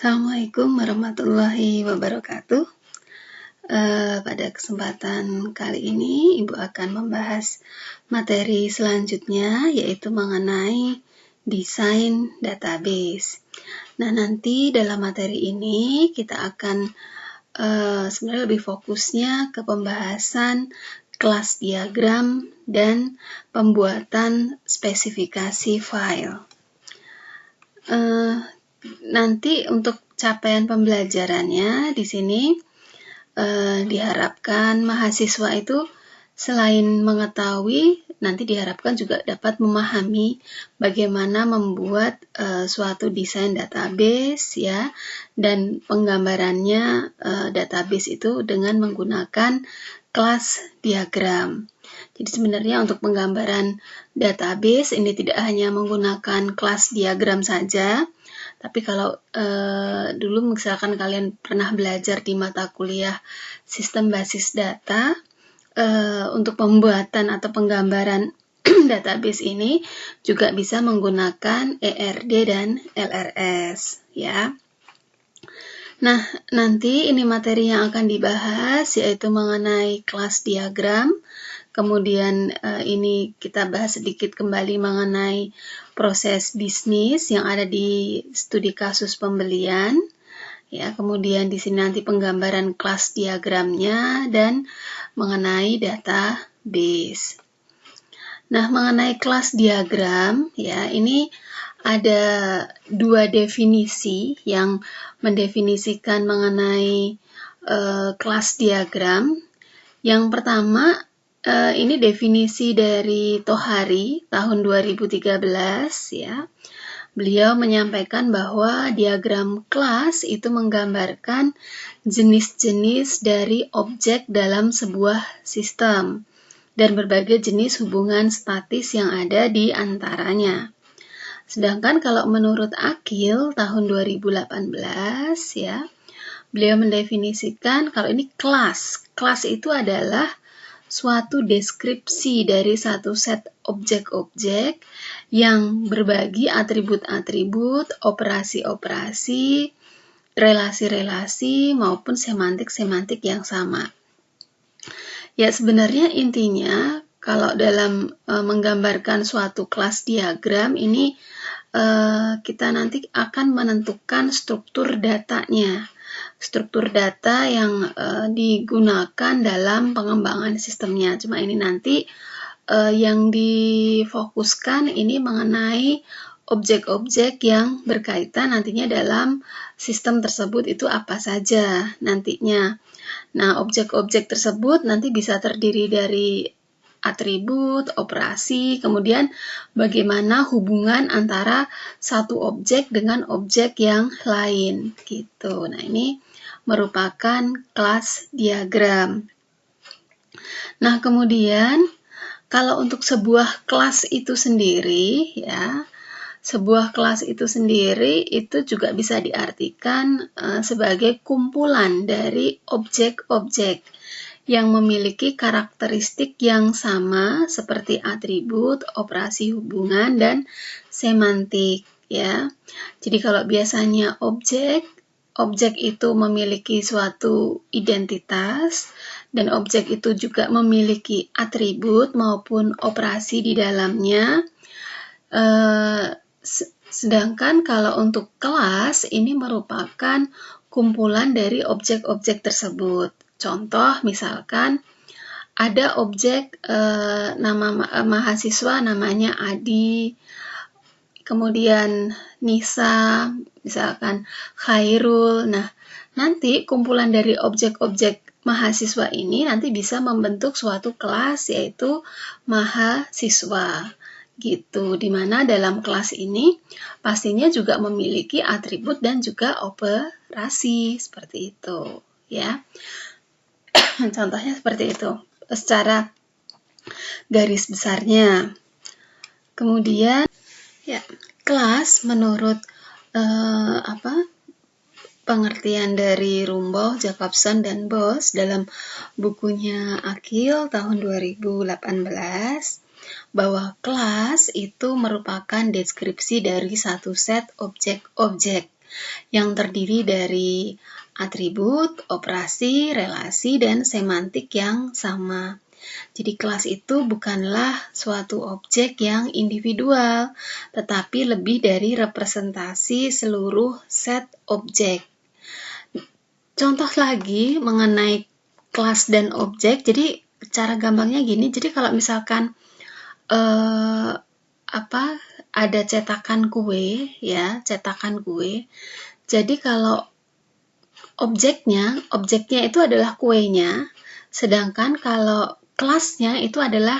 Assalamualaikum warahmatullahi wabarakatuh. Pada kesempatan kali ini, Ibu akan membahas materi selanjutnya, yaitu mengenai desain database. Nah, nanti dalam materi ini kita akan sebenarnya lebih fokusnya ke pembahasan kelas diagram dan pembuatan spesifikasi file. Nanti untuk capaian pembelajarannya di sini diharapkan mahasiswa itu selain mengetahui, nanti diharapkan juga dapat memahami bagaimana membuat suatu desain database ya, dan penggambarannya database itu dengan menggunakan kelas diagram. Jadi sebenarnya untuk penggambaran database ini tidak hanya menggunakan kelas diagram saja, tapi kalau dulu misalkan kalian pernah belajar di mata kuliah sistem basis data, untuk pembuatan atau penggambaran database ini juga bisa menggunakan ERD dan LRS ya. Nah, nanti ini materi yang akan dibahas yaitu mengenai kelas diagram. Kemudian ini kita bahas sedikit kembali mengenai proses bisnis yang ada di studi kasus pembelian. Ya, kemudian di sini nanti penggambaran kelas diagramnya dan mengenai database. Nah, mengenai kelas diagram ya, ini ada dua definisi yang mendefinisikan mengenai kelas diagram. Yang pertama, ini definisi dari Tohari tahun 2013 ya. Beliau menyampaikan bahwa diagram kelas itu menggambarkan jenis-jenis dari objek dalam sebuah sistem dan berbagai jenis hubungan statis yang ada di antaranya. Sedangkan kalau menurut Akil tahun 2018 ya, beliau mendefinisikan kalau ini kelas. Kelas itu adalah suatu deskripsi dari satu set objek-objek yang berbagi atribut-atribut, operasi-operasi, relasi-relasi, maupun semantik-semantik yang sama. Ya, sebenarnya intinya kalau dalam menggambarkan suatu kelas diagram ini kita nanti akan menentukan struktur datanya. Struktur data yang digunakan dalam pengembangan sistemnya. Cuma ini nanti yang difokuskan ini mengenai objek-objek yang berkaitan nantinya dalam sistem tersebut itu apa saja nantinya. Nah, objek-objek tersebut nanti bisa terdiri dari atribut, operasi, kemudian bagaimana hubungan antara satu objek dengan objek yang lain gitu. Nah, ini merupakan kelas diagram. Nah, kemudian kalau untuk sebuah kelas itu sendiri ya, sebuah kelas itu sendiri itu juga bisa diartikan sebagai kumpulan dari objek-objek yang memiliki karakteristik yang sama seperti atribut, operasi hubungan, dan semantik ya. Jadi kalau biasanya objek itu memiliki suatu identitas dan objek itu juga memiliki atribut maupun operasi di dalamnya. Sedangkan kalau untuk kelas ini merupakan kumpulan dari objek-objek tersebut. Contoh misalkan ada objek nama mahasiswa namanya Adi, kemudian Nisa, misalkan Khairul. Nah, nanti kumpulan dari objek-objek mahasiswa ini nanti bisa membentuk suatu kelas yaitu mahasiswa. Gitu, dimana dalam kelas ini pastinya juga memiliki atribut dan juga operasi seperti itu ya. Contohnya seperti itu secara garis besarnya. Kemudian ya, kelas menurut pengertian dari Rumbaugh, Jacobson, dan Bos dalam bukunya Akil tahun 2018 bahwa kelas itu merupakan deskripsi dari satu set objek-objek yang terdiri dari atribut, operasi, relasi, dan semantik yang sama. Jadi kelas itu bukanlah suatu objek yang individual, tetapi lebih dari representasi seluruh set objek. Contoh lagi mengenai kelas dan objek, jadi cara gampangnya gini, jadi kalau misalkan ada cetakan kue, ya, cetakan kue. Jadi kalau objeknya itu adalah kuenya, sedangkan kalau kelasnya itu adalah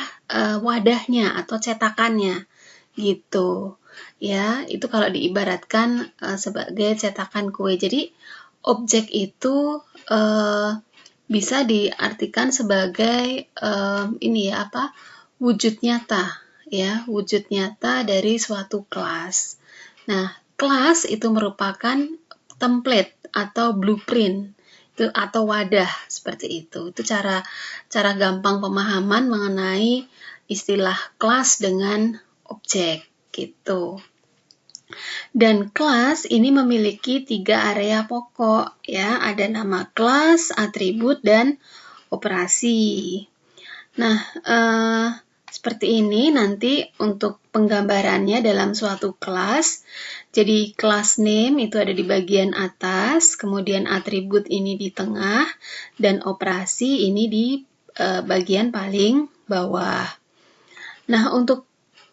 wadahnya atau cetakannya, gitu. Ya, itu kalau diibaratkan sebagai cetakan kue. Jadi objek itu bisa diartikan sebagai wujud nyata, ya, wujud nyata dari suatu kelas. Nah, kelas itu merupakan template atau blueprint itu atau wadah seperti itu. Itu cara gampang pemahaman mengenai istilah kelas dengan objek gitu. Dan kelas ini memiliki 3 area pokok, ya, ada nama kelas, atribut, dan operasi. Nah, seperti ini nanti untuk penggambarannya dalam suatu kelas. Jadi kelas name itu ada di bagian atas, kemudian atribut ini di tengah, dan operasi ini di bagian paling bawah. Nah, untuk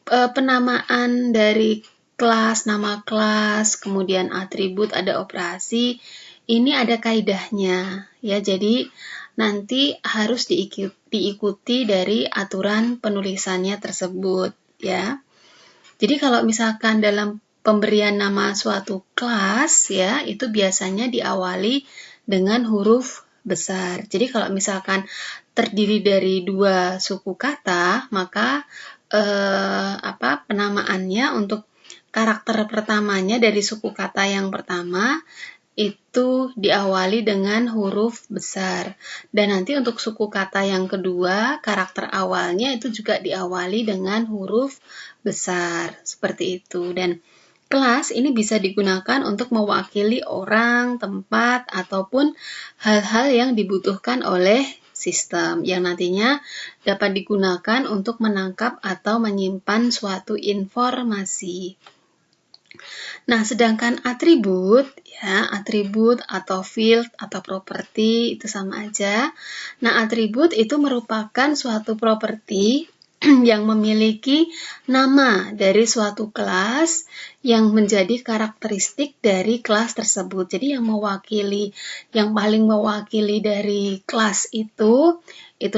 penamaan dari kelas, nama kelas, kemudian atribut, ada operasi, ini ada kaidahnya, ya. Jadi nanti harus diikuti dari aturan penulisannya tersebut, ya. Jadi kalau misalkan dalam pemberian nama suatu kelas, ya, itu biasanya diawali dengan huruf besar. Jadi kalau misalkan terdiri dari 2 suku kata, maka penamaannya untuk karakter pertamanya dari suku kata yang pertama itu diawali dengan huruf besar. Dan nanti untuk suku kata yang kedua, karakter awalnya itu juga diawali dengan huruf besar. Seperti itu. Dan kelas ini bisa digunakan untuk mewakili orang, tempat, ataupun hal-hal yang dibutuhkan oleh sistem yang nantinya dapat digunakan untuk menangkap atau menyimpan suatu informasi. Nah, sedangkan atribut, ya, atribut atau field atau properti itu sama aja. Nah, atribut itu merupakan suatu properti yang memiliki nama dari suatu kelas yang menjadi karakteristik dari kelas tersebut. Jadi yang paling mewakili dari kelas itu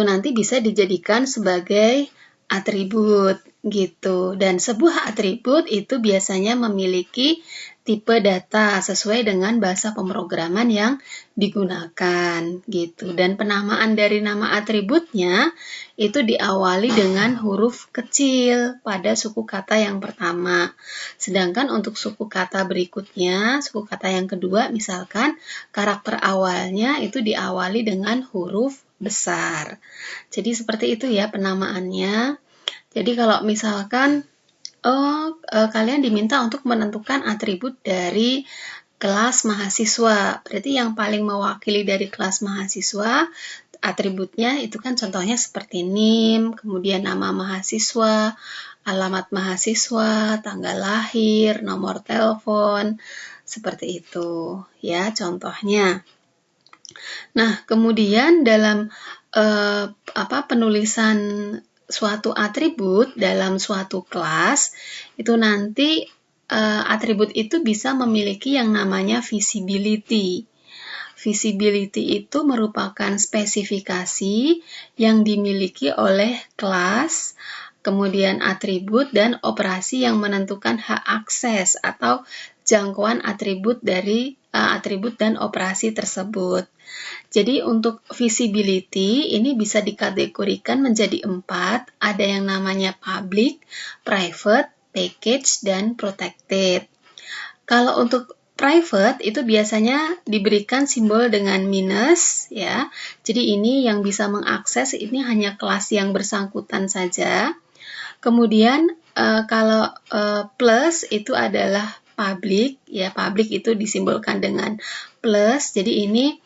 nanti bisa dijadikan sebagai atribut gitu. Dan sebuah atribut itu biasanya memiliki tipe data sesuai dengan bahasa pemrograman yang digunakan gitu. Dan penamaan dari nama atributnya itu diawali dengan huruf kecil pada suku kata yang pertama. Sedangkan untuk suku kata berikutnya, suku kata yang kedua, misalkan karakter awalnya itu diawali dengan huruf besar. Jadi seperti itu ya penamaannya. Jadi kalau misalkan kalian diminta untuk menentukan atribut dari kelas mahasiswa. Berarti yang paling mewakili dari kelas mahasiswa, atributnya itu kan contohnya seperti NIM, kemudian nama mahasiswa, alamat mahasiswa, tanggal lahir, nomor telepon, seperti itu ya contohnya. Nah, kemudian dalam penulisan suatu atribut dalam suatu kelas, itu nanti atribut itu bisa memiliki yang namanya visibility. Visibility itu merupakan spesifikasi yang dimiliki oleh kelas, kemudian atribut dan operasi yang menentukan hak akses atau jangkauan atribut dari atribut dan operasi tersebut. Jadi untuk visibility ini bisa dikategorikan menjadi 4, ada yang namanya public, private, package, dan protected. Kalau untuk private itu biasanya diberikan simbol dengan minus ya. Jadi ini yang bisa mengakses ini hanya kelas yang bersangkutan saja. Kemudian kalau plus itu adalah public, ya public itu disimbolkan dengan plus, jadi ini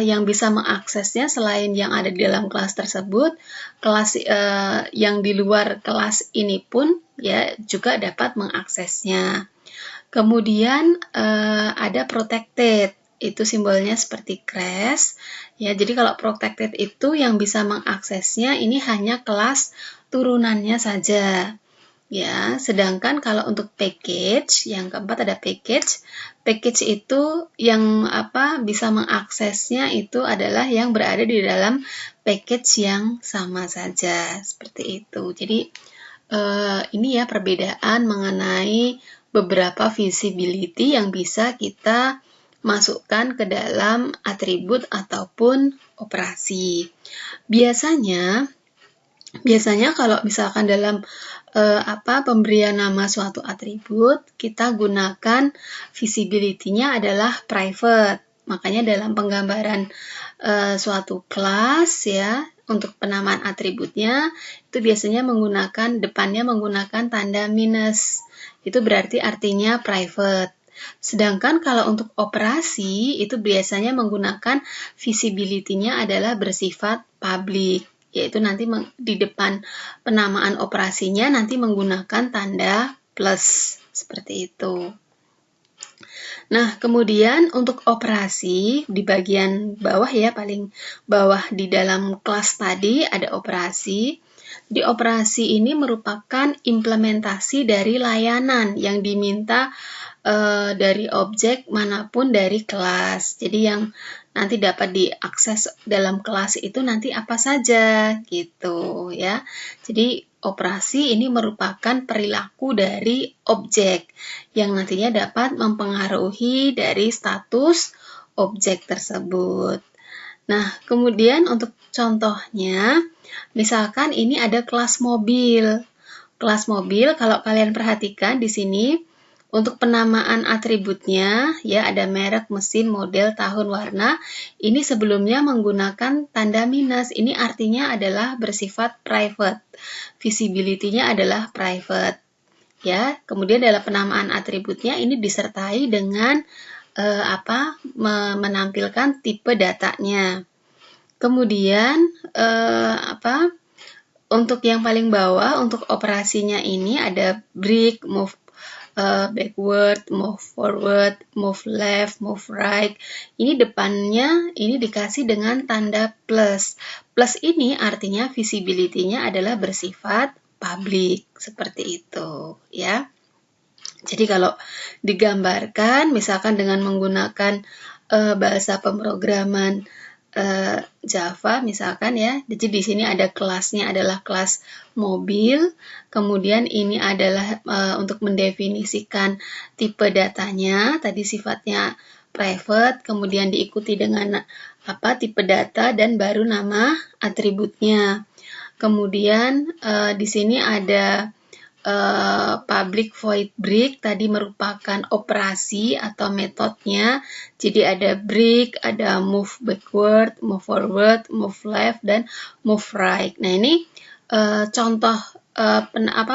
yang bisa mengaksesnya selain yang ada di dalam kelas tersebut, kelas yang di luar kelas ini pun ya juga dapat mengaksesnya. Kemudian ada protected, itu simbolnya seperti crash. Ya, jadi kalau protected itu yang bisa mengaksesnya ini hanya kelas turunannya saja. Ya, sedangkan kalau untuk package, yang keempat ada package. Package itu yang bisa mengaksesnya itu adalah yang berada di dalam package yang sama saja, seperti itu. Jadi ini ya perbedaan mengenai beberapa visibility yang bisa kita masukkan ke dalam atribut ataupun operasi. Biasanya kalau misalkan dalam pemberian nama suatu atribut, kita gunakan visibility-nya adalah private. Makanya dalam penggambaran suatu kelas ya, untuk penamaan atributnya itu biasanya depannya menggunakan tanda minus. Itu berarti artinya private. Sedangkan kalau untuk operasi itu biasanya menggunakan visibility-nya adalah bersifat public, yaitu nanti di depan penamaan operasinya nanti menggunakan tanda plus, seperti itu. Nah, kemudian untuk operasi di bagian bawah ya, paling bawah di dalam kelas tadi ada operasi. Di operasi ini merupakan implementasi dari layanan yang diminta dari objek manapun dari kelas. Jadi yang nanti dapat diakses dalam kelas itu nanti apa saja gitu ya. Jadi operasi ini merupakan perilaku dari objek yang nantinya dapat mempengaruhi dari status objek tersebut. Nah, kemudian untuk contohnya, misalkan ini ada kelas mobil. Kelas mobil, kalau kalian perhatikan di sini, untuk penamaan atributnya, ya ada merek, mesin, model, tahun, warna. Ini sebelumnya menggunakan tanda minus. Ini artinya adalah bersifat private. Visibility-nya adalah private. Ya, kemudian dalam penamaan atributnya ini disertai dengan menampilkan tipe datanya. Kemudian untuk yang paling bawah, untuk operasinya ini ada break, move backward, move forward, move left, move right. Ini depannya ini dikasih dengan tanda plus. Plus ini artinya visibility-nya adalah bersifat public, seperti itu ya. Jadi kalau digambarkan misalkan dengan menggunakan bahasa pemrograman Java misalkan ya. Jadi di sini ada kelasnya adalah kelas mobil. Kemudian ini adalah untuk mendefinisikan tipe datanya. Tadi sifatnya private, kemudian diikuti dengan tipe data dan baru nama atributnya. Kemudian di sini ada public void break, tadi merupakan operasi atau metodenya. Jadi ada break, ada move backward, move forward, move left, dan move right. Nah ini contoh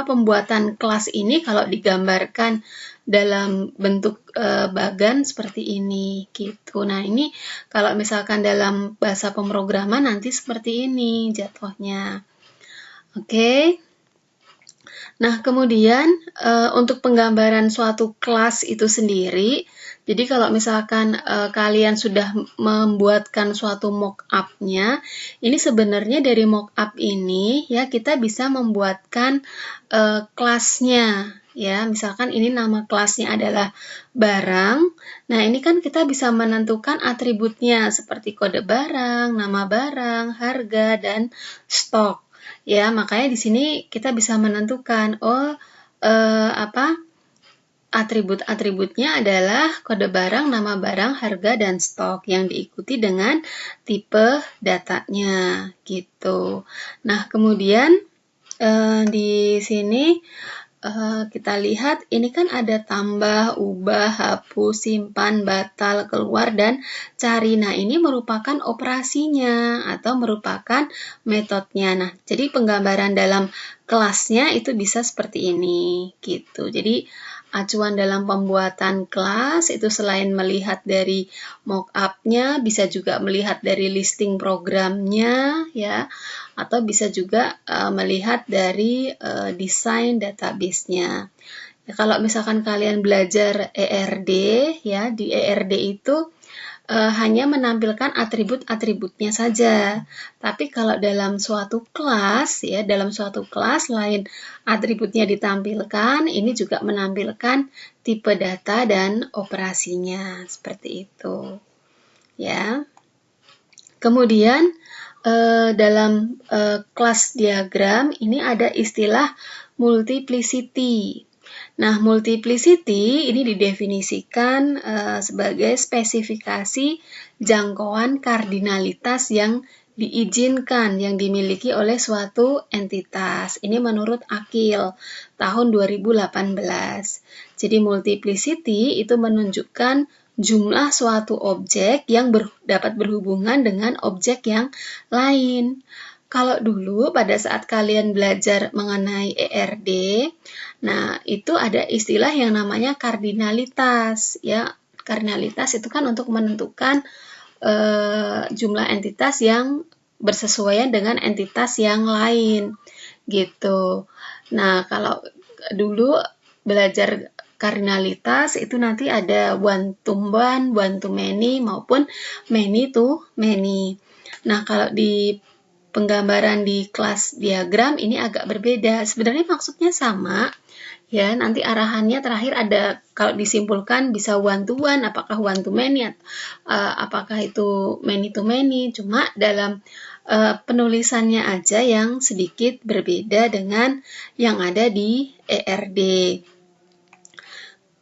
pembuatan kelas ini kalau digambarkan dalam bentuk bagan seperti ini gitu. Nah ini kalau misalkan dalam bahasa pemrograman nanti seperti ini jatuhnya. Oke. Nah, kemudian untuk penggambaran suatu kelas itu sendiri, jadi kalau misalkan kalian sudah membuatkan suatu mock-up-nya, ini sebenarnya dari mock-up ini ya kita bisa membuatkan kelasnya. Ya, misalkan ini nama kelasnya adalah barang. Nah, ini kan kita bisa menentukan atributnya seperti kode barang, nama barang, harga, dan stok. Ya, makanya di sini kita bisa menentukan atribut-atributnya adalah kode barang, nama barang, harga, dan stok yang diikuti dengan tipe datanya gitu. Nah, kemudian di sini kita lihat ini kan ada tambah, ubah, hapus, simpan, batal, keluar, dan cari. Nah, ini merupakan operasinya atau merupakan metodenya. Nah, jadi penggambaran dalam kelasnya itu bisa seperti ini gitu. Jadi acuan dalam pembuatan kelas itu selain melihat dari mockup-nya, bisa juga melihat dari listing programnya ya, atau bisa juga melihat dari desain database-nya. Ya, kalau misalkan kalian belajar ERD ya, di ERD itu hanya menampilkan atribut-atributnya saja. Tapi kalau dalam suatu kelas ya, dalam suatu kelas lain atributnya ditampilkan, ini juga menampilkan tipe data dan operasinya seperti itu. Ya. Kemudian dalam kelas diagram ini ada istilah multiplicity. Nah, multiplicity ini didefinisikan sebagai spesifikasi jangkauan kardinalitas yang diizinkan, yang dimiliki oleh suatu entitas. Ini menurut Akil tahun 2018. Jadi multiplicity itu menunjukkan jumlah suatu objek yang dapat berhubungan dengan objek yang lain. Kalau dulu pada saat kalian belajar mengenai ERD, nah itu ada istilah yang namanya kardinalitas ya. Kardinalitas itu kan untuk menentukan jumlah entitas yang bersesuaian dengan entitas yang lain gitu. Nah, kalau dulu belajar kardinalitas itu nanti ada one to one, one to many maupun many to many. Nah, kalau di penggambaran di kelas diagram ini agak berbeda. Sebenarnya maksudnya sama, ya. Nanti arahannya terakhir ada kalau disimpulkan bisa one to one, apakah one to many, apakah itu many to many. Cuma dalam penulisannya aja yang sedikit berbeda dengan yang ada di ERD.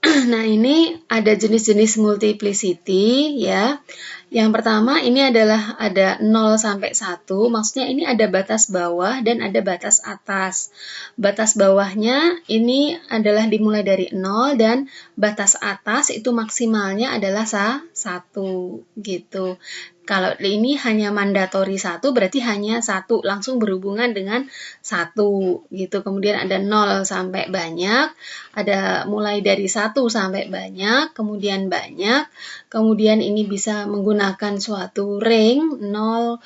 Nah, ini ada jenis-jenis multiplicity ya. Yang pertama ini adalah ada 0 sampai 1, maksudnya ini ada batas bawah dan ada batas atas. Batas bawahnya ini adalah dimulai dari 0 dan batas atas itu maksimalnya adalah 1 gitu. Kalau ini hanya mandatori 1 berarti hanya 1 langsung berhubungan dengan 1 gitu. Kemudian ada 0 sampai banyak, ada mulai dari 1 sampai banyak, kemudian banyak. Kemudian ini bisa menggunakan suatu ring 0,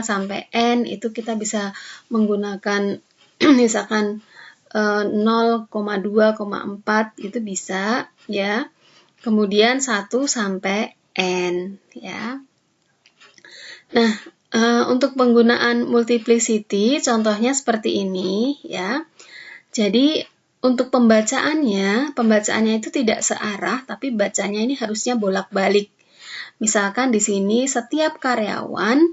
sampai n, itu kita bisa menggunakan misalkan 0,2,4 itu bisa ya. Kemudian 1 sampai n ya. Nah, untuk penggunaan multiplicity contohnya seperti ini ya. Jadi untuk pembacaannya itu tidak searah, tapi bacanya ini harusnya bolak-balik. Misalkan di sini setiap karyawan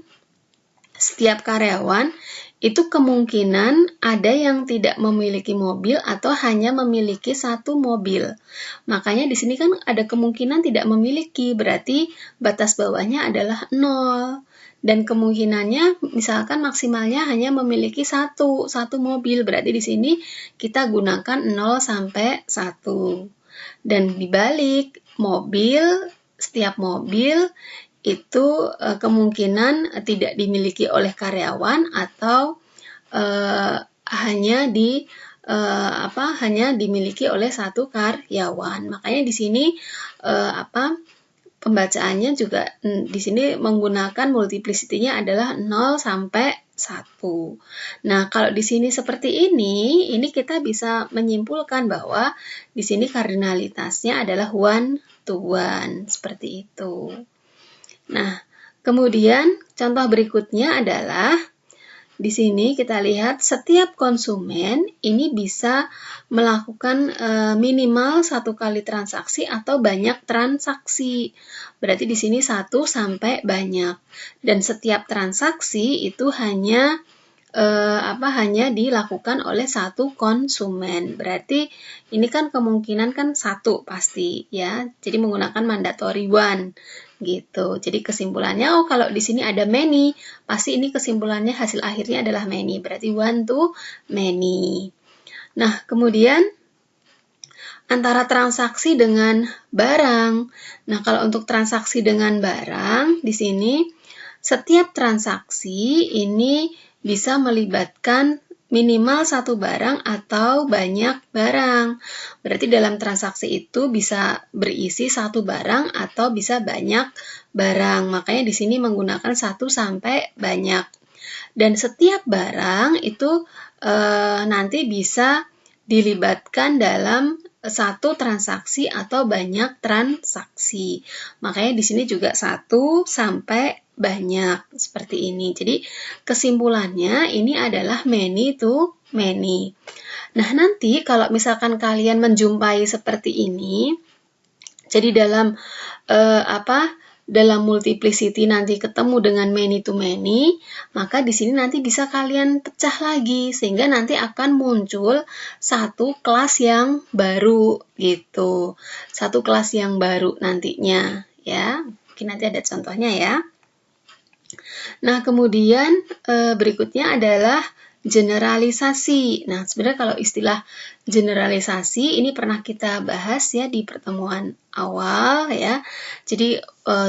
itu kemungkinan ada yang tidak memiliki mobil atau hanya memiliki 1 mobil. Makanya di sini kan ada kemungkinan tidak memiliki, berarti batas bawahnya adalah 0. Dan kemungkinannya misalkan maksimalnya hanya memiliki satu mobil, berarti di sini kita gunakan 0 sampai 1. Dan dibalik setiap mobil itu kemungkinan tidak dimiliki oleh karyawan atau hanya dimiliki oleh 1 karyawan. Makanya di sini pembacaannya juga di sini menggunakan multiplicity-nya adalah 0 sampai 1. Nah, kalau di sini seperti ini kita bisa menyimpulkan bahwa di sini kardinalitasnya adalah one to one, seperti itu. Nah, kemudian contoh berikutnya adalah di sini kita lihat setiap konsumen ini bisa melakukan minimal 1 kali transaksi atau banyak transaksi. Berarti di sini 1 sampai banyak. Dan setiap transaksi itu hanya dilakukan oleh 1 konsumen. Berarti ini kan kemungkinan kan 1 pasti ya. Jadi menggunakan mandatory one gitu. Jadi kesimpulannya kalau di sini ada many, pasti ini kesimpulannya hasil akhirnya adalah many. Berarti one to many. Nah, kemudian antara transaksi dengan barang. Nah, kalau untuk transaksi dengan barang di sini setiap transaksi ini bisa melibatkan minimal satu barang atau banyak barang. Berarti dalam transaksi itu bisa berisi satu barang atau bisa banyak barang. Makanya di sini menggunakan satu sampai banyak. Dan setiap barang itu nanti bisa dilibatkan dalam satu transaksi atau banyak transaksi. Makanya di sini juga satu sampai banyak seperti ini. Jadi kesimpulannya ini adalah many to many. Nah, nanti kalau misalkan kalian menjumpai seperti ini, jadi dalam dalam multiplicity nanti ketemu dengan many to many, maka di sini nanti bisa kalian pecah lagi sehingga nanti akan muncul satu kelas yang baru gitu. Satu kelas yang baru nantinya ya. Mungkin nanti ada contohnya ya. Nah, kemudian berikutnya adalah generalisasi. Nah, sebenarnya kalau istilah generalisasi ini pernah kita bahas ya di pertemuan awal ya. Jadi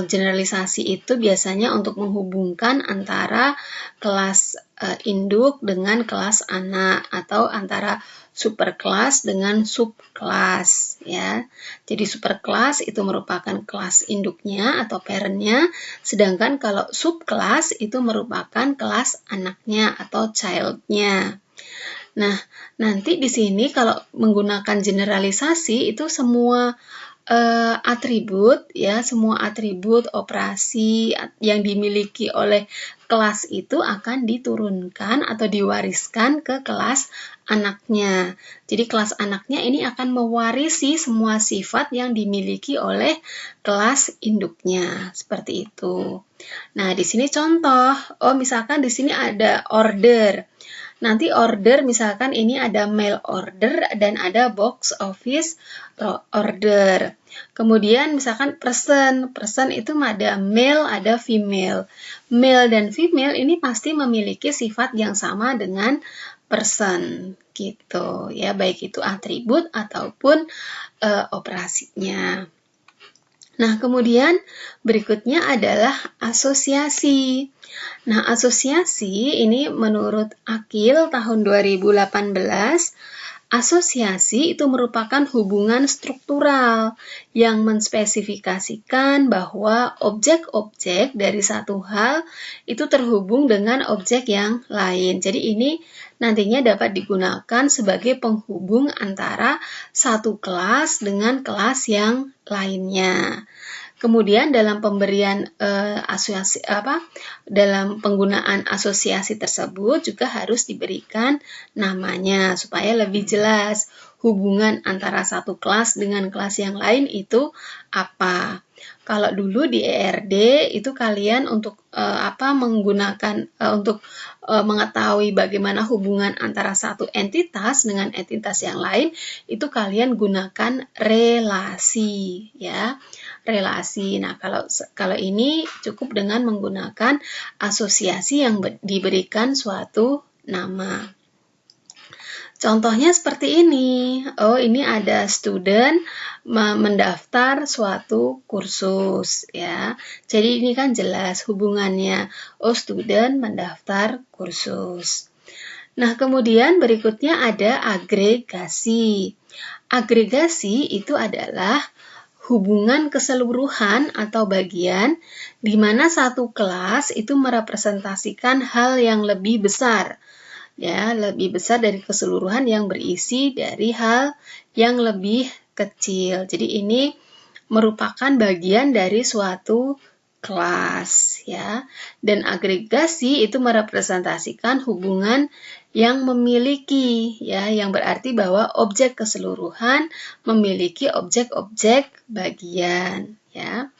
generalisasi itu biasanya untuk menghubungkan antara kelas induk dengan kelas anak atau antara superkelas dengan subkelas ya. Jadi superkelas itu merupakan kelas induknya atau parent-nya, sedangkan kalau subkelas itu merupakan kelas anaknya atau child-nya. Nah, nanti di sini kalau menggunakan generalisasi itu semua atribut ya, semua atribut operasi yang dimiliki oleh kelas itu akan diturunkan atau diwariskan ke kelas anaknya. Jadi kelas anaknya ini akan mewarisi semua sifat yang dimiliki oleh kelas induknya. Seperti itu. Nah, di sini contoh. Misalkan di sini ada order. Nanti order misalkan ini ada mail order dan ada box office order. Kemudian misalkan person itu ada male, ada female. Male dan female ini pasti memiliki sifat yang sama dengan person gitu ya, baik itu atribut ataupun operasinya. Nah, kemudian berikutnya adalah asosiasi. Nah, asosiasi ini menurut Akil tahun 2018, asosiasi itu merupakan hubungan struktural yang menspesifikasikan bahwa objek-objek dari satu hal itu terhubung dengan objek yang lain. Jadi ini nantinya dapat digunakan sebagai penghubung antara satu kelas dengan kelas yang lainnya. Kemudian dalam pemberian dalam penggunaan asosiasi tersebut juga harus diberikan namanya supaya lebih jelas hubungan antara satu kelas dengan kelas yang lain itu apa. Kalau dulu di ERD itu kalian untuk menggunakan untuk mengetahui bagaimana hubungan antara satu entitas dengan entitas yang lain itu kalian gunakan relasi ya. Relasi. Nah, kalau ini cukup dengan menggunakan asosiasi yang diberikan suatu nama. Contohnya seperti ini. Ini ada student mendaftar suatu kursus ya. Jadi ini kan jelas hubungannya. Student mendaftar kursus. Nah, kemudian berikutnya ada agregasi. Agregasi itu adalah hubungan keseluruhan atau bagian di mana satu kelas itu merepresentasikan hal yang lebih besar. Ya, lebih besar dari keseluruhan yang berisi dari hal yang lebih kecil. Jadi ini merupakan bagian dari suatu kelas ya. Dan agregasi itu merepresentasikan hubungan yang memiliki ya, yang berarti bahwa objek keseluruhan memiliki objek-objek bagian ya.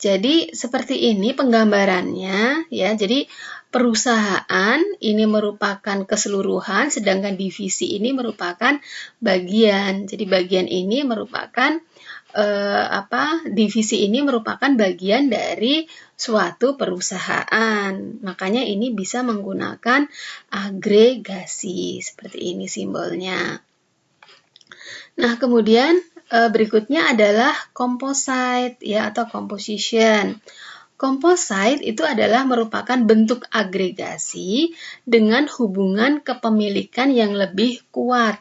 Jadi seperti ini penggambarannya ya. Jadi perusahaan ini merupakan keseluruhan sedangkan divisi ini merupakan bagian. Jadi bagian ini merupakan divisi ini merupakan bagian dari suatu perusahaan. Makanya ini bisa menggunakan agregasi. Seperti ini simbolnya. Nah, kemudian berikutnya adalah composite ya atau composition. Composite itu adalah merupakan bentuk agregasi dengan hubungan kepemilikan yang lebih kuat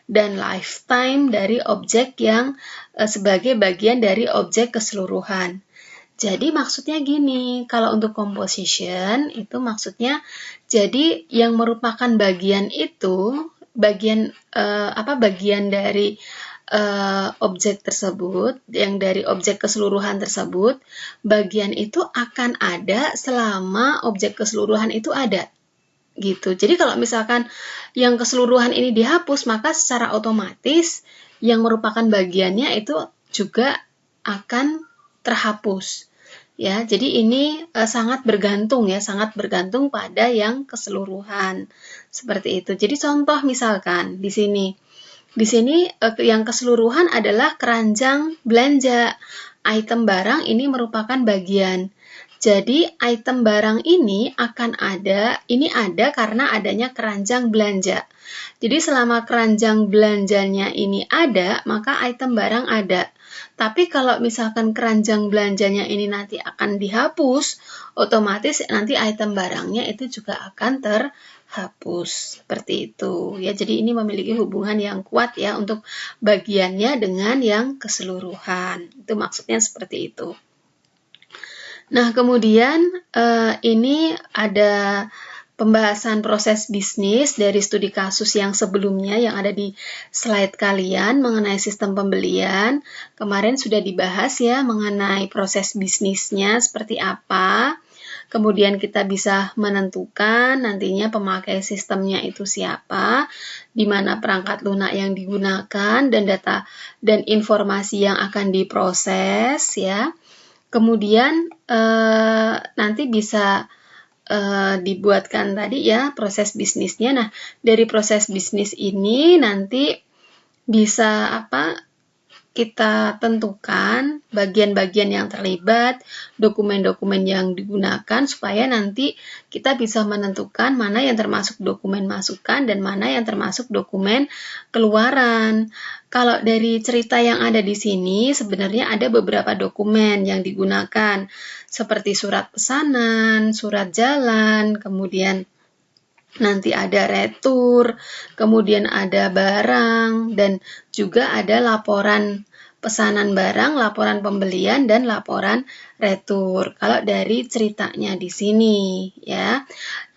dan lifetime dari objek yang sebagai bagian dari objek keseluruhan. Jadi maksudnya gini, kalau untuk composition itu maksudnya jadi yang merupakan bagian itu bagian dari objek tersebut, yang dari objek keseluruhan tersebut, bagian itu akan ada selama objek keseluruhan itu ada. Gitu. Jadi kalau misalkan yang keseluruhan ini dihapus, maka secara otomatis yang merupakan bagiannya itu juga akan terhapus. Ya, jadi ini sangat bergantung sangat bergantung pada yang keseluruhan. Seperti itu. Jadi contoh misalkan di sini yang keseluruhan adalah keranjang belanja. Item barang ini merupakan bagian. Jadi item barang ini ada karena adanya keranjang belanja. Jadi selama keranjang belanjanya ini ada, maka item barang ada. Tapi kalau misalkan keranjang belanjanya ini nanti akan dihapus, otomatis nanti item barangnya itu juga akan terhapus. Seperti itu. Ya, jadi ini memiliki hubungan yang kuat ya untuk bagiannya dengan yang keseluruhan. Itu maksudnya seperti itu. Nah, kemudian ini ada pembahasan proses bisnis dari studi kasus yang sebelumnya yang ada di slide kalian mengenai sistem pembelian. Kemarin sudah dibahas ya mengenai proses bisnisnya seperti apa. Kemudian kita bisa menentukan nantinya pemakai sistemnya itu siapa, di mana perangkat lunak yang digunakan, dan data dan informasi yang akan diproses ya. Kemudian nanti bisa dibuatkan tadi ya proses bisnisnya. Nah, dari proses bisnis ini nanti bisa kita tentukan bagian-bagian yang terlibat, dokumen-dokumen yang digunakan supaya nanti kita bisa menentukan mana yang termasuk dokumen masukan dan mana yang termasuk dokumen keluaran. Kalau dari cerita yang ada di sini sebenarnya ada beberapa dokumen yang digunakan seperti surat pesanan, surat jalan, kemudian nanti ada retur, kemudian ada barang, dan juga ada laporan pesanan barang, laporan pembelian, dan laporan retur. Kalau dari ceritanya di sini, ya,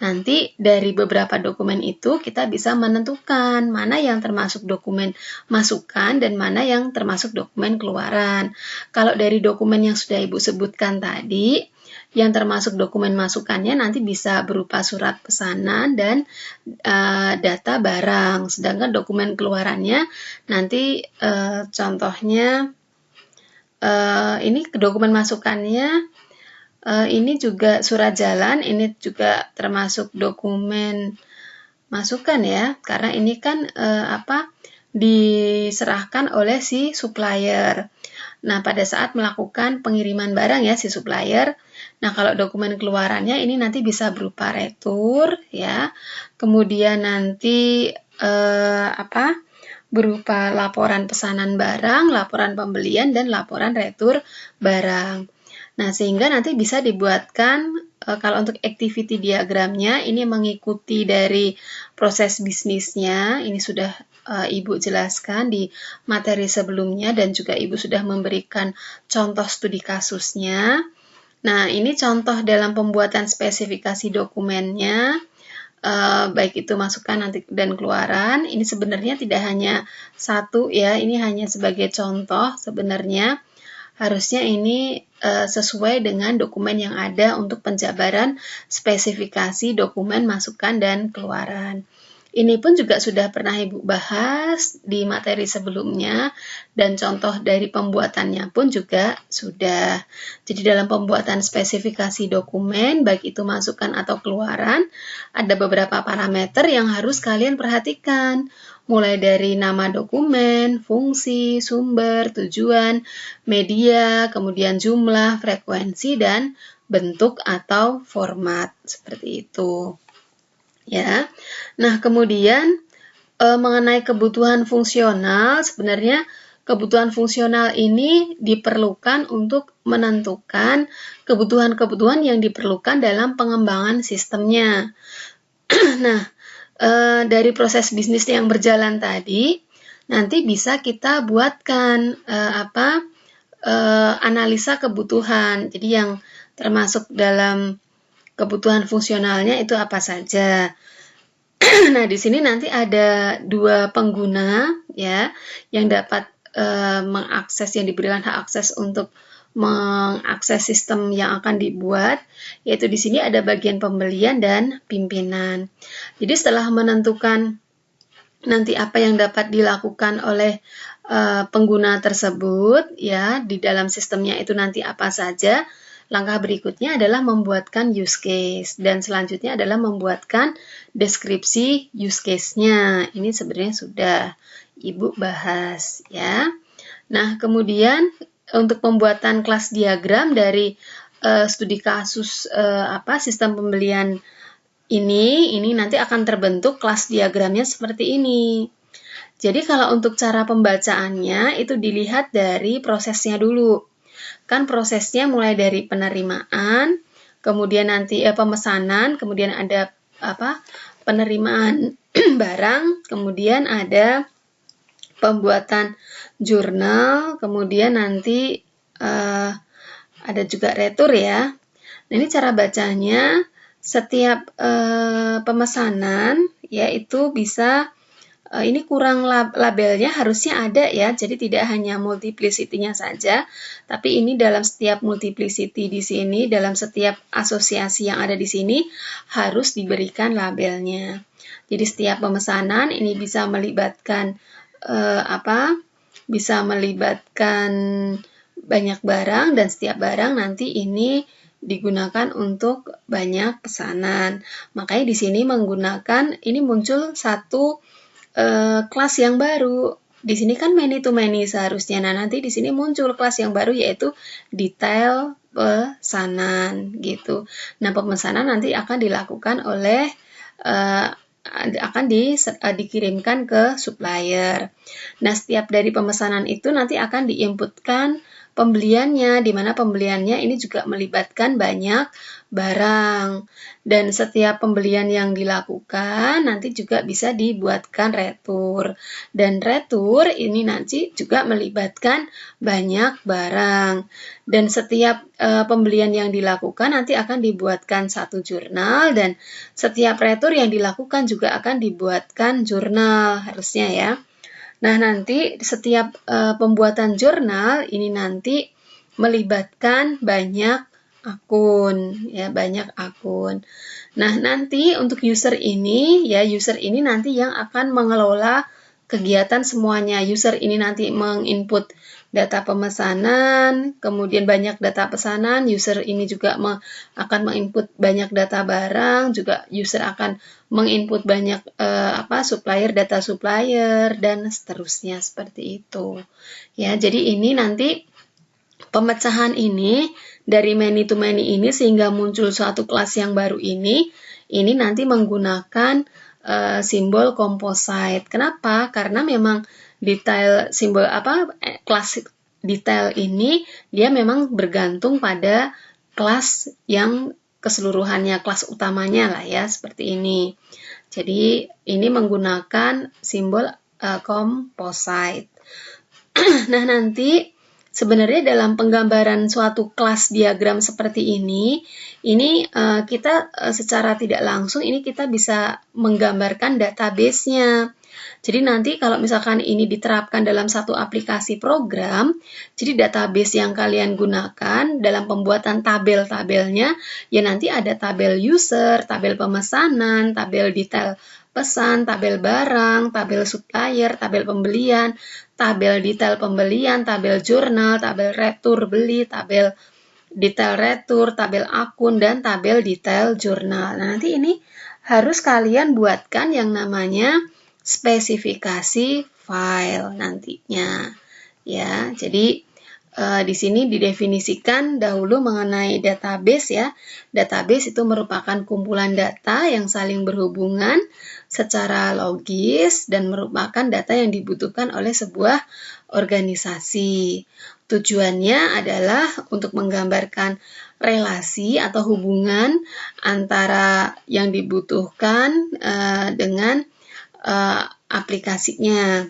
nanti dari beberapa dokumen itu kita bisa menentukan mana yang termasuk dokumen masukan dan mana yang termasuk dokumen keluaran. Kalau dari dokumen yang sudah Ibu sebutkan tadi, yang termasuk dokumen masukannya nanti bisa berupa surat pesanan dan data barang. Sedangkan dokumen keluarannya nanti contohnya ini dokumen masukannya ini juga surat jalan, ini juga termasuk dokumen masukan ya, karena ini kan diserahkan oleh si supplier. Nah, pada saat melakukan pengiriman barang ya si supplier. Nah, kalau dokumen keluarannya ini nanti bisa berupa retur ya. Kemudian nanti berupa laporan pesanan barang, laporan pembelian dan laporan retur barang. Nah, sehingga nanti bisa dibuatkan kalau untuk activity diagramnya ini mengikuti dari proses bisnisnya. Ini sudah Ibu jelaskan di materi sebelumnya dan juga Ibu sudah memberikan contoh studi kasusnya. Nah, ini contoh dalam pembuatan spesifikasi dokumennya, baik itu masukan nanti dan keluaran. Ini sebenarnya tidak hanya satu ya, ini hanya sebagai contoh sebenarnya. Harusnya ini sesuai dengan dokumen yang ada untuk penjabaran spesifikasi dokumen masukan dan keluaran. Ini pun juga sudah pernah Ibu bahas di materi sebelumnya dan contoh dari pembuatannya pun juga sudah. Jadi dalam pembuatan spesifikasi dokumen, baik itu masukan atau keluaran, ada beberapa parameter yang harus kalian perhatikan. Mulai dari nama dokumen, fungsi, sumber, tujuan, media, kemudian jumlah, frekuensi, dan bentuk atau format. Seperti itu. Ya, nah kemudian mengenai kebutuhan fungsional, sebenarnya kebutuhan fungsional ini diperlukan untuk menentukan kebutuhan-kebutuhan yang diperlukan dalam pengembangan sistemnya. Nah, dari proses bisnis yang berjalan tadi, nanti bisa kita buatkan analisa kebutuhan. Jadi yang termasuk dalam kebutuhan fungsionalnya itu apa saja. Nah, di sini nanti ada 2 pengguna ya yang dapat mengakses, yang diberikan hak akses untuk mengakses sistem yang akan dibuat, yaitu di sini ada bagian pembelian dan pimpinan. Jadi setelah menentukan nanti apa yang dapat dilakukan oleh pengguna tersebut ya di dalam sistemnya itu nanti apa saja, langkah berikutnya adalah membuatkan use case, dan selanjutnya adalah membuatkan deskripsi use case-nya. Ini sebenarnya sudah Ibu bahas ya. Nah, kemudian untuk pembuatan kelas diagram dari studi kasus sistem pembelian ini nanti akan terbentuk kelas diagramnya seperti ini. Jadi kalau untuk cara pembacaannya itu dilihat dari prosesnya dulu. Kan prosesnya mulai dari penerimaan, kemudian nanti pemesanan, kemudian ada penerimaan barang, kemudian ada pembuatan jurnal, kemudian nanti ada juga retur ya. Nah, ini cara bacanya, setiap pemesanan yaitu bisa ini kurang labelnya harusnya ada ya, jadi tidak hanya multiplicity-nya saja, tapi ini dalam setiap multiplicity di sini, dalam setiap asosiasi yang ada di sini harus diberikan labelnya. Jadi setiap pemesanan ini bisa melibatkan bisa melibatkan banyak barang, dan setiap barang nanti ini digunakan untuk banyak pesanan. Makanya di sini menggunakan, ini muncul satu kelas yang baru. Di sini kan many to many seharusnya. Nah, nanti di sini muncul kelas yang baru yaitu detail pesanan gitu. Nah, pemesanan nanti akan dilakukan oleh dikirimkan ke supplier. Nah, setiap dari pemesanan itu nanti akan diinputkan pembeliannya, di mana pembeliannya ini juga melibatkan banyak barang. Dan setiap pembelian yang dilakukan nanti juga bisa dibuatkan retur. Dan retur ini nanti juga melibatkan banyak barang. Dan setiap pembelian yang dilakukan nanti akan dibuatkan satu jurnal, dan setiap retur yang dilakukan juga akan dibuatkan jurnal harusnya ya. Nah, nanti setiap pembuatan jurnal ini nanti melibatkan banyak akun ya, banyak akun. Nah, nanti untuk user ini nanti yang akan mengelola kegiatan semuanya. User ini nanti menginput data pemesanan, kemudian banyak data pesanan, user ini juga akan menginput banyak data barang, juga user akan menginput banyak supplier, data supplier, dan seterusnya seperti itu. Ya, jadi ini nanti pemecahan ini dari many to many ini sehingga muncul suatu kelas yang baru ini nanti menggunakan simbol composite. Kenapa? Karena memang detail simbol kelas detail ini dia memang bergantung pada kelas yang keseluruhannya, kelas utamanya lah ya, seperti ini. Jadi ini menggunakan simbol composite. Nah, nanti sebenarnya dalam penggambaran suatu kelas diagram seperti ini kita secara tidak langsung ini kita bisa menggambarkan database-nya. Jadi nanti kalau misalkan ini diterapkan dalam satu aplikasi program, jadi database yang kalian gunakan dalam pembuatan tabel-tabelnya, ya nanti ada tabel user, tabel pemesanan, tabel detail pesan, tabel barang, tabel supplier, tabel pembelian, tabel detail pembelian, tabel jurnal, tabel retur beli, tabel detail retur, tabel akun, dan tabel detail jurnal. Nah, nanti ini harus kalian buatkan yang namanya spesifikasi file nantinya. Ya, jadi di sini didefinisikan dahulu mengenai database ya. Database itu merupakan kumpulan data yang saling berhubungan, secara logis dan merupakan data yang dibutuhkan oleh sebuah organisasi. Tujuannya adalah untuk menggambarkan relasi atau hubungan antara yang dibutuhkan dengan aplikasinya.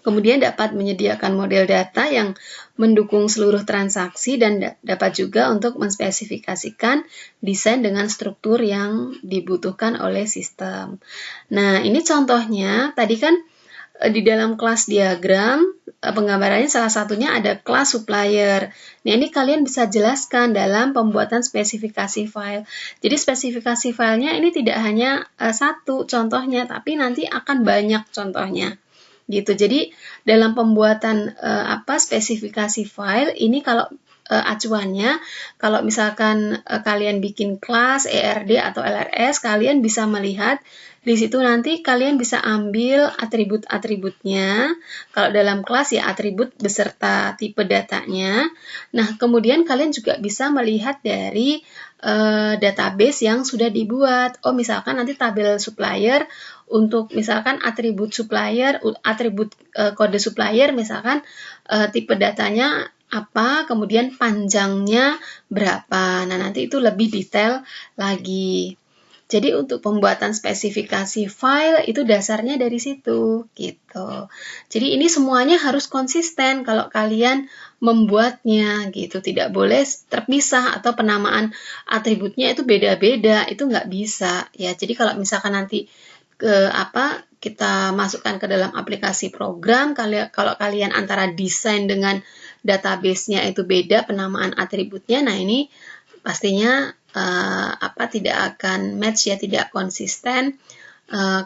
Kemudian dapat menyediakan model data yang mendukung seluruh transaksi dan dapat juga untuk menspesifikasikan desain dengan struktur yang dibutuhkan oleh sistem. Nah, ini contohnya, tadi kan di dalam kelas diagram, penggambarannya salah satunya ada kelas supplier. Nah, ini kalian bisa jelaskan dalam pembuatan spesifikasi file. Jadi spesifikasi filenya ini tidak hanya satu contohnya, tapi nanti akan banyak contohnya. Gitu. Jadi dalam pembuatan spesifikasi file ini kalau acuannya, kalau misalkan kalian bikin kelas ERD atau LRS, kalian bisa melihat di situ nanti kalian bisa ambil atribut-atributnya. Kalau dalam kelas ya atribut beserta tipe datanya. Nah, kemudian kalian juga bisa melihat dari database yang sudah dibuat. Oh, misalkan nanti tabel supplier untuk misalkan atribut supplier, atribut kode supplier, misalkan tipe datanya apa, kemudian panjangnya berapa. Nah, nanti itu lebih detail lagi. Jadi untuk pembuatan spesifikasi file itu dasarnya dari situ, gitu. Jadi ini semuanya harus konsisten kalau kalian membuatnya, gitu. Tidak boleh terpisah atau penamaan atributnya itu beda-beda, itu nggak bisa, ya. Jadi kalau misalkan nanti kita masukkan ke dalam aplikasi program, kalau kalian antara desain dengan database-nya itu beda penamaan atributnya, nah ini pastinya tidak akan match ya, tidak konsisten.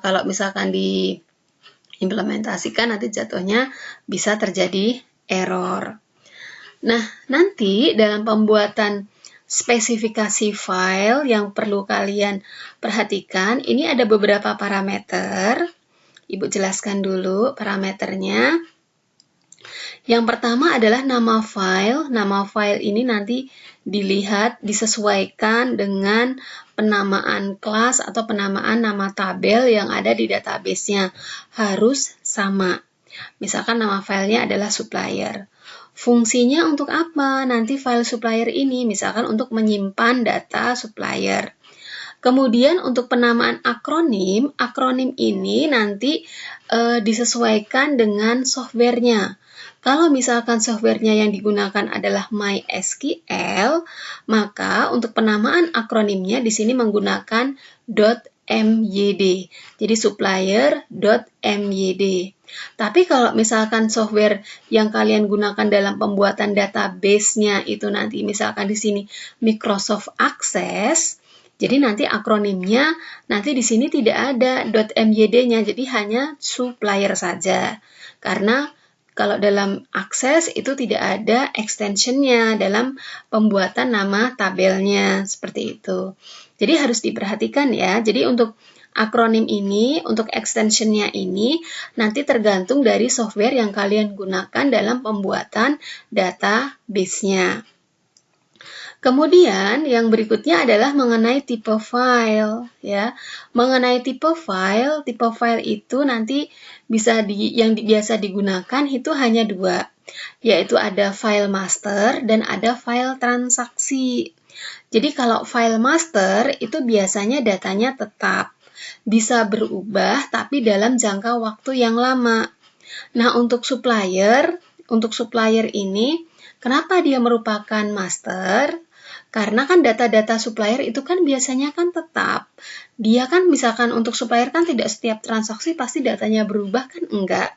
Kalau misalkan diimplementasikan nanti jatuhnya bisa terjadi error. Nah, nanti dalam pembuatan spesifikasi file yang perlu kalian perhatikan, ini ada beberapa parameter. Ibu jelaskan dulu parameternya. Yang pertama adalah nama file. Nama file ini nanti dilihat, disesuaikan dengan penamaan kelas atau penamaan nama tabel yang ada di database-nya. Harus sama. Misalkan nama filenya adalah supplier. Fungsinya untuk apa? Nanti file supplier ini misalkan untuk menyimpan data supplier. Kemudian untuk penamaan akronim, akronim ini nanti disesuaikan dengan softwarenya. Kalau misalkan softwarenya yang digunakan adalah MySQL, maka untuk penamaan akronimnya di sini menggunakan .myd. Jadi supplier.myd. Tapi kalau misalkan software yang kalian gunakan dalam pembuatan database-nya itu nanti misalkan di sini Microsoft Access, jadi nanti akronimnya nanti di sini tidak ada .myd-nya, jadi hanya supplier saja. Karena kalau dalam Access itu tidak ada extension-nya dalam pembuatan nama tabelnya, seperti itu. Jadi harus diperhatikan ya. Jadi untuk akronim ini, untuk extension-nya ini, nanti tergantung dari software yang kalian gunakan dalam pembuatan database-nya. Kemudian yang berikutnya adalah mengenai tipe file, ya. Mengenai tipe file itu nanti yang biasa digunakan itu hanya dua, yaitu ada file master dan ada file transaksi. Jadi kalau file master itu biasanya datanya tetap, bisa berubah tapi dalam jangka waktu yang lama. Nah, untuk supplier ini, kenapa dia merupakan master? Karena kan data-data supplier itu kan biasanya kan tetap. Dia kan misalkan untuk supplier kan tidak setiap transaksi pasti datanya berubah, kan enggak.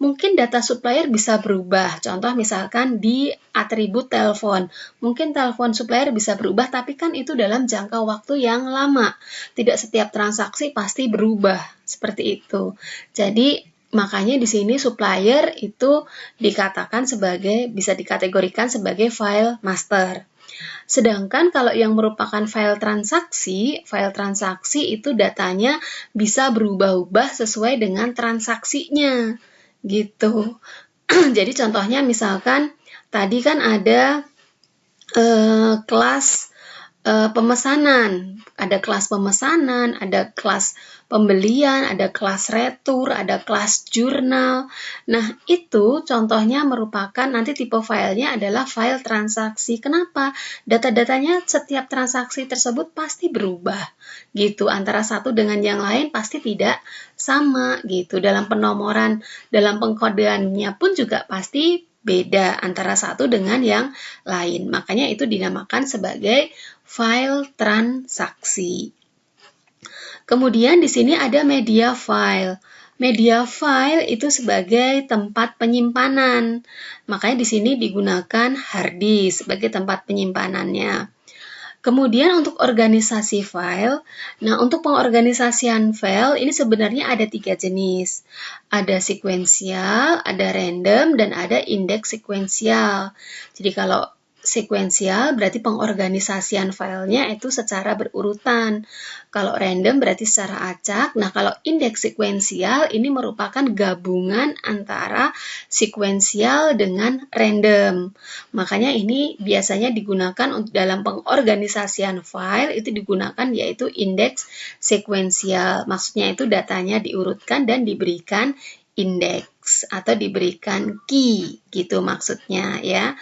Mungkin data supplier bisa berubah. Contoh misalkan di atribut telepon. Mungkin telepon supplier bisa berubah, tapi kan itu dalam jangka waktu yang lama. Tidak setiap transaksi pasti berubah. Seperti itu. Jadi makanya di sini supplier itu bisa dikategorikan sebagai file master. Sedangkan kalau yang merupakan file transaksi itu datanya bisa berubah-ubah sesuai dengan transaksinya. Gitu. Jadi contohnya misalkan tadi kan ada kelas pemesanan. Ada kelas pemesanan, ada kelas pembelian, ada kelas retur, ada kelas jurnal. Nah, itu contohnya merupakan nanti tipe filenya adalah file transaksi. Kenapa? Data-datanya setiap transaksi tersebut pasti berubah. Gitu, antara satu dengan yang lain pasti tidak sama gitu. Dalam penomoran, dalam pengkodeannya pun juga pasti beda antara satu dengan yang lain. Makanya itu dinamakan sebagai file transaksi. Kemudian di sini ada media file. Media file itu sebagai tempat penyimpanan. Makanya di sini digunakan hard disk sebagai tempat penyimpanannya. Kemudian untuk organisasi file, nah untuk pengorganisasian file ini sebenarnya ada 3 jenis. Ada sekuensial, ada random, dan ada indeks sekuensial. Jadi kalau sekuensial berarti pengorganisasian filenya itu secara berurutan. Kalau random berarti secara acak. Nah, kalau indeks sekuensial ini merupakan gabungan antara sekuensial dengan random. Makanya ini biasanya digunakan untuk dalam pengorganisasian file itu digunakan yaitu indeks sekuensial. Maksudnya itu datanya diurutkan dan diberikan indeks atau diberikan key gitu maksudnya ya.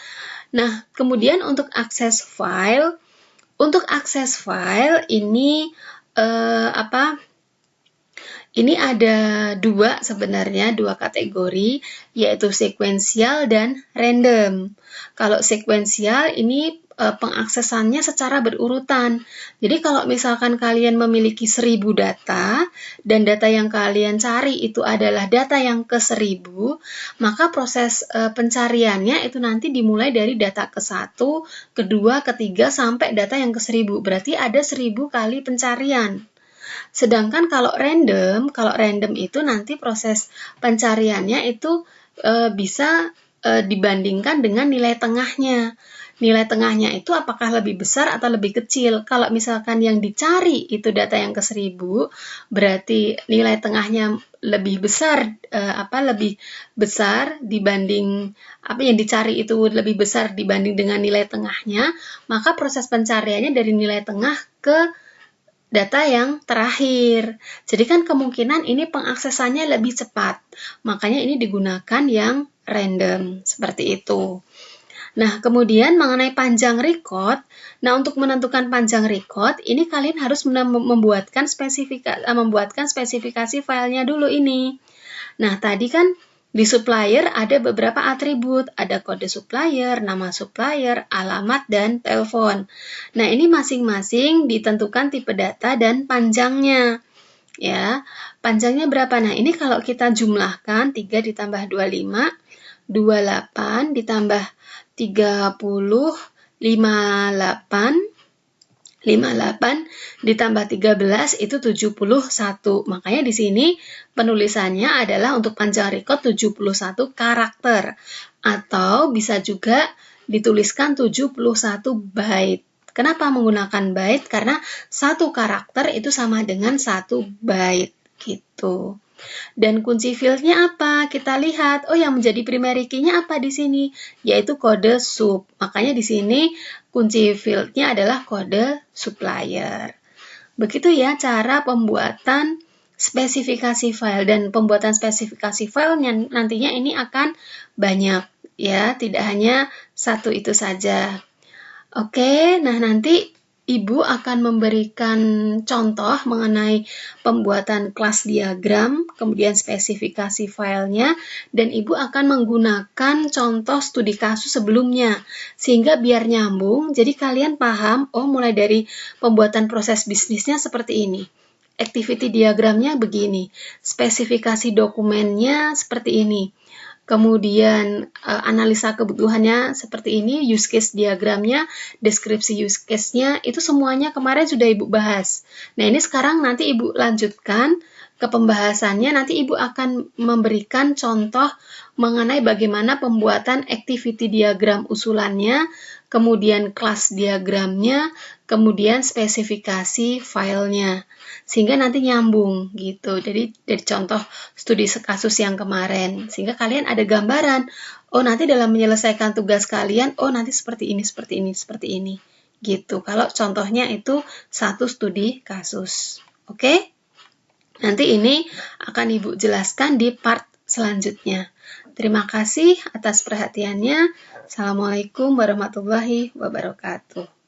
Nah, kemudian untuk akses file ini ini ada sebenarnya dua kategori, yaitu sekuensial dan random. Kalau sekuensial ini pengaksesannya secara berurutan. Jadi kalau misalkan kalian memiliki 1000 data, dan data yang kalian cari itu adalah data yang ke-1000, maka proses pencariannya itu nanti dimulai dari data ke-1, kedua, ketiga, sampai data yang ke-1000. Berarti ada 1000 kali pencarian. Sedangkan kalau random itu nanti proses pencariannya itu bisa dibandingkan dengan nilai tengahnya. Nilai tengahnya itu apakah lebih besar atau lebih kecil. Kalau misalkan yang dicari itu data yang ke-1000, berarti nilai tengahnya lebih besar, lebih besar dibanding apa yang dicari itu lebih besar dibanding dengan nilai tengahnya, maka proses pencariannya dari nilai tengah ke data yang terakhir. Jadi kan kemungkinan ini pengaksesannya lebih cepat. Makanya ini digunakan yang random, seperti itu. Nah, kemudian mengenai panjang record, nah untuk menentukan panjang record, ini kalian harus membuatkan spesifikasi filenya dulu ini. Nah, tadi kan di supplier ada beberapa atribut, ada kode supplier, nama supplier, alamat, dan telepon. Nah, ini masing-masing ditentukan tipe data dan panjangnya. Ya, panjangnya berapa? Nah, ini kalau kita jumlahkan 3 ditambah 25, 28 ditambah 30, 58 ditambah 13 itu 71. Makanya di sini penulisannya adalah untuk panjang record 71 karakter. Atau bisa juga dituliskan 71 byte. Kenapa menggunakan byte? Karena satu karakter itu sama dengan 1 byte gitu. Dan kunci fieldnya apa? Kita lihat, yang menjadi primary key-nya apa di sini? Yaitu kode sub. Makanya di sini kunci fieldnya adalah kode supplier. Begitu ya cara pembuatan spesifikasi file. Dan pembuatan spesifikasi file nantinya ini akan banyak ya, tidak hanya satu itu saja. Oke, nah nanti Ibu akan memberikan contoh mengenai pembuatan kelas diagram, kemudian spesifikasi filenya, dan Ibu akan menggunakan contoh studi kasus sebelumnya, sehingga biar nyambung, jadi kalian paham, mulai dari pembuatan proses bisnisnya seperti ini. Activity diagramnya begini, spesifikasi dokumennya seperti ini. Kemudian analisa kebutuhannya seperti ini, use case diagramnya, deskripsi use case-nya, itu semuanya kemarin sudah Ibu bahas. Nah, ini sekarang nanti Ibu lanjutkan ke pembahasannya, nanti Ibu akan memberikan contoh mengenai bagaimana pembuatan activity diagram usulannya, kemudian kelas diagramnya, kemudian spesifikasi filenya. Sehingga nanti nyambung gitu. Jadi dari contoh studi kasus yang kemarin, sehingga kalian ada gambaran, nanti dalam menyelesaikan tugas kalian, nanti seperti ini, seperti ini, seperti ini. Gitu. Kalau contohnya itu satu studi kasus. Oke? Nanti ini akan Ibu jelaskan di part selanjutnya. Terima kasih atas perhatiannya. Assalamualaikum warahmatullahi wabarakatuh.